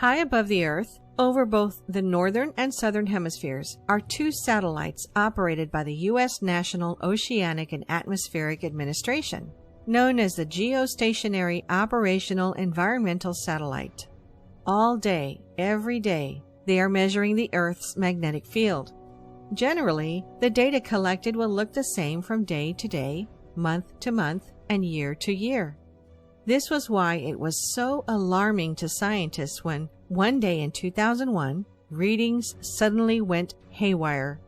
High above the Earth, over both the northern and southern hemispheres, are two satellites operated by the U.S. National Oceanic and Atmospheric Administration, known as the Geostationary Operational Environmental Satellite. All day, every day, they are measuring the Earth's magnetic field. Generally, the data collected will look the same from day to day, month to month, and year to year. This was why it was so alarming to scientists when, one day in 2001, readings suddenly went haywire.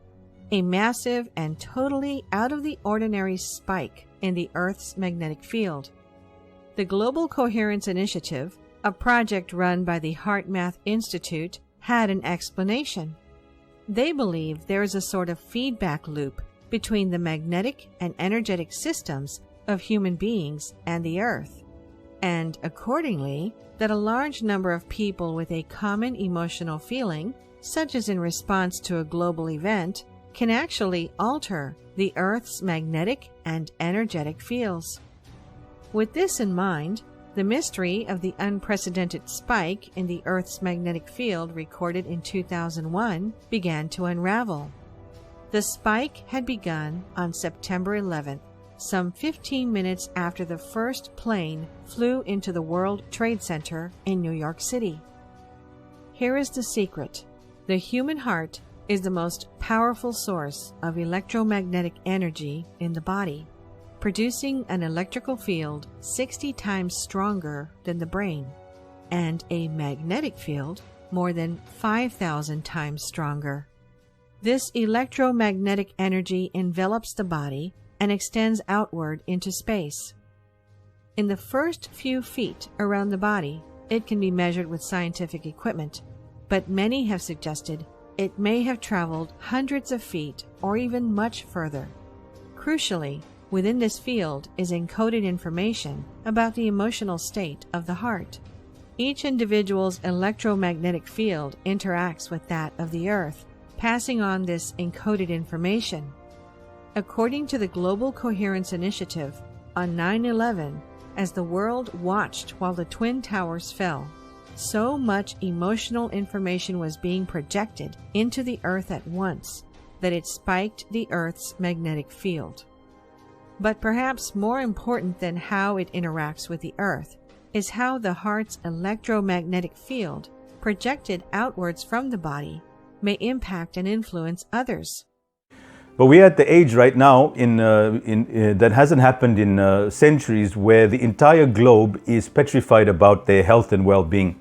A massive and totally out-of-the-ordinary spike in the Earth's magnetic field. The Global Coherence Initiative, a project run by the HeartMath Institute, had an explanation. They believe there is a sort of feedback loop between the magnetic and energetic systems of human beings and the Earth, and accordingly, that a large number of people with a common emotional feeling, such as in response to a global event, can actually alter the Earth's magnetic and energetic fields. With this in mind, the mystery of the unprecedented spike in the Earth's magnetic field recorded in 2001 began to unravel. The spike had begun on September 11th, some 15 minutes after the first plane flew into the World Trade Center in New York City. Here is the secret. The human heart is the most powerful source of electromagnetic energy in the body, producing an electrical field 60 times stronger than the brain, and a magnetic field more than 5,000 times stronger. This electromagnetic energy envelops the body and extends outward into space. In the first few feet around the body, it can be measured with scientific equipment, but many have suggested it may have traveled hundreds of feet or even much further. Crucially, within this field is encoded information about the emotional state of the heart. Each individual's electromagnetic field interacts with that of the Earth, passing on this encoded information. According to the Global Coherence Initiative, on 9/11, as the world watched while the Twin Towers fell, so much emotional information was being projected into the Earth at once that it spiked the Earth's magnetic field. But perhaps more important than how it interacts with the Earth is how the heart's electromagnetic field, projected outwards from the body, may impact and influence others. But we're at the age right now that hasn't happened in centuries, where the entire globe is petrified about their health and well-being.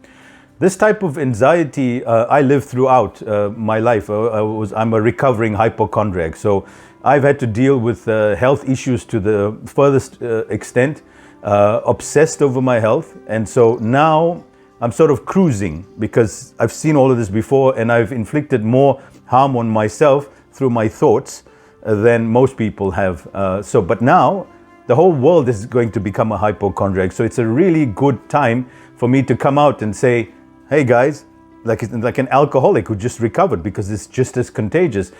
This type of anxiety I lived throughout my life. I'm a recovering hypochondriac, so I've had to deal with health issues to the furthest extent, obsessed over my health, and so now I'm sort of cruising because I've seen all of this before, and I've inflicted more harm on myself through my thoughts than most people have. But now the whole world is going to become a hypochondriac. So it's a really good time for me to come out and say, hey guys, like an alcoholic who just recovered, because it's just as contagious.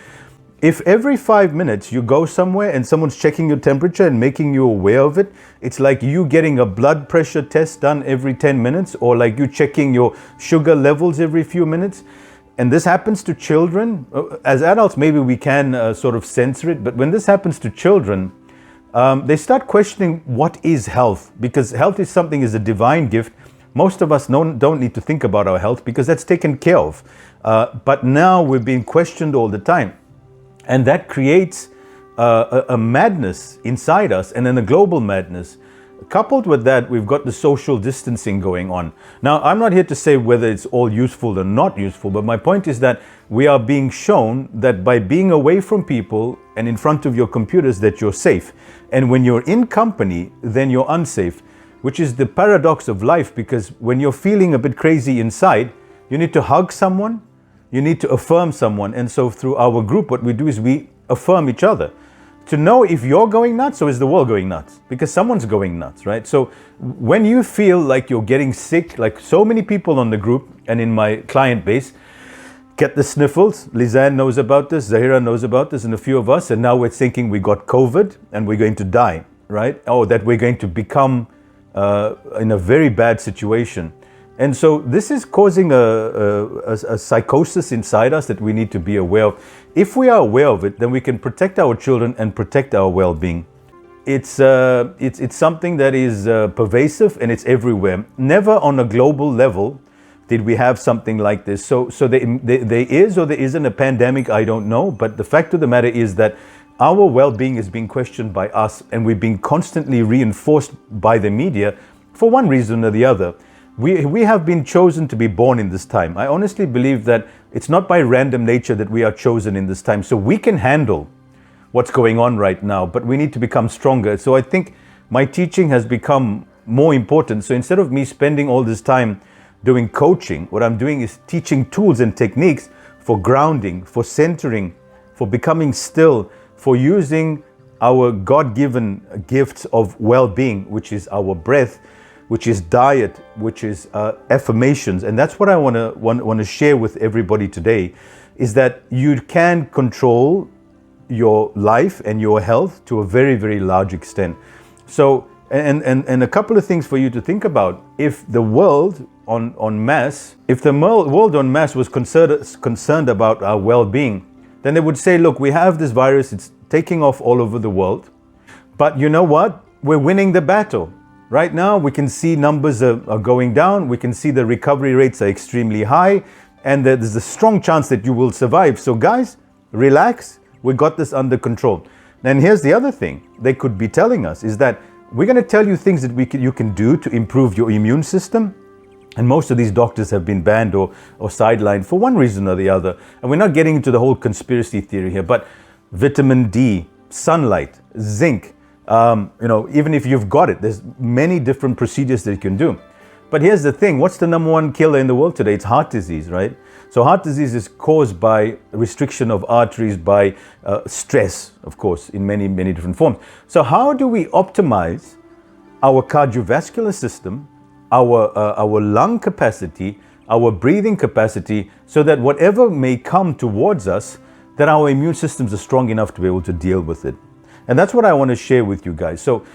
If every 5 minutes you go somewhere and someone's checking your temperature and making you aware of it, it's like you getting a blood pressure test done every 10 minutes, or like you checking your sugar levels every few minutes. And this happens to children. As adults, maybe we can sort of censor it, but when this happens to children, they start questioning what is health, because health is a divine gift. Most of us don't need to think about our health because that's taken care of. But now we're being questioned all the time. And that creates a madness inside us, and then a global madness. Coupled with that, we've got the social distancing going on. Now, I'm not here to say whether it's all useful or not useful, but my point is that we are being shown that by being away from people and in front of your computers that you're safe. And when you're in company, then you're unsafe, which is the paradox of life, because when you're feeling a bit crazy inside, you need to hug someone, you need to affirm someone. And so through our group, what we do is we affirm each other. To know if you're going nuts or is the world going nuts, because someone's going nuts, right? So when you feel like you're getting sick, like so many people on the group and in my client base get the sniffles. Lizanne knows about this, Zahira knows about this, and a few of us, and now we're thinking we got COVID and we're going to die, right? Oh, that we're going to become in a very bad situation. And so this is causing a psychosis inside us that we need to be aware of. If we are aware of it, then we can protect our children and protect our well-being. It's something that is pervasive and it's everywhere. Never on a global level did we have something like this. So there is or there isn't a pandemic, I don't know. But the fact of the matter is that our well-being is being questioned by us, and we're being constantly reinforced by the media for one reason or the other. We have been chosen to be born in this time. I honestly believe that it's not by random nature that we are chosen in this time. So we can handle what's going on right now, but we need to become stronger. So I think my teaching has become more important. So instead of me spending all this time doing coaching, what I'm doing is teaching tools and techniques for grounding, for centering, for becoming still, for using our God-given gifts of well-being, which is our breath, which is diet, which is affirmations. And that's what I want to share with everybody today, is that you can control your life and your health to a very, very large extent. So, and a couple of things for you to think about. If the world on mass, if the world en masse was concerned about our well-being, then they would say, look, we have this virus, it's taking off all over the world, but you know what? We're winning the battle. Right now, we can see numbers are going down. We can see the recovery rates are extremely high, and there's a strong chance that you will survive. So guys, relax. We got this under control. And here's the other thing they could be telling us is that we're going to tell you things that you can do to improve your immune system. And most of these doctors have been banned or sidelined for one reason or the other. And we're not getting into the whole conspiracy theory here, but vitamin D, sunlight, zinc, even if you've got it, there's many different procedures that you can do. But here's the thing, what's the number one killer in the world today? It's heart disease, right? So heart disease is caused by restriction of arteries, by stress, of course, in many, many different forms. So how do we optimize our cardiovascular system, our lung capacity, our breathing capacity, so that whatever may come towards us, that our immune systems are strong enough to be able to deal with it? And that's what I want to share with you guys. So